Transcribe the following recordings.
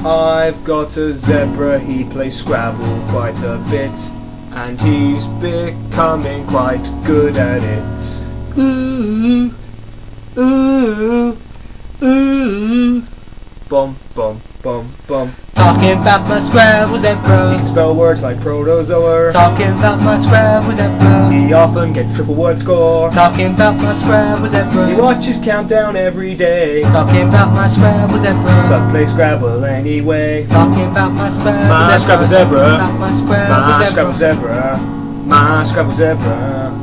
I've got a zebra, he plays Scrabble quite a bit, and he's becoming quite good at it. Ooh, ooh, ooh. Bum, bum, bum, bum. Talking about my Scrabble zebra. He can spell words like protozoa. Talking about my Scrabble zebra. He often gets triple word score. Talking about my Scrabble zebra. He watches Countdown every day, Talking about my Scrabble zebra. but plays Scrabble anyway. Talking about my Scrabble My zebra. Scrabble zebra. Talking about my Scrabble My zebra. Scrabble zebra. My Scrabble zebra.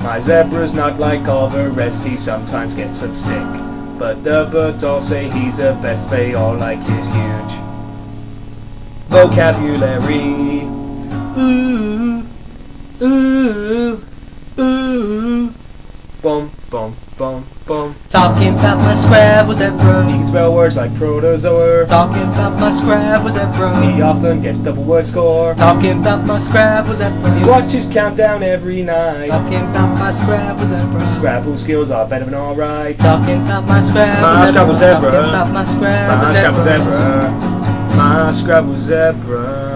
My zebra's not like all the rest, he sometimes gets some stick, but the birds all say he's the best, they all like his huge vocabulary. Ooh, ooh, ooh. Bum, bum, bum, bum. Talking about my Scrabble He zebra. can spell words like protozoa. Talking about my Scrabble zebra. He often gets double word score. Talking about my Scrabble He zebra. watches Countdown every night. Talking about my Scrabble zebra. Scrabble skills are better than alright. Talking about my Scrabble My zebra. Scrabble zebra. Talking about my Scrabble My Scrabble zebra. zebra. My Scrabble zebra.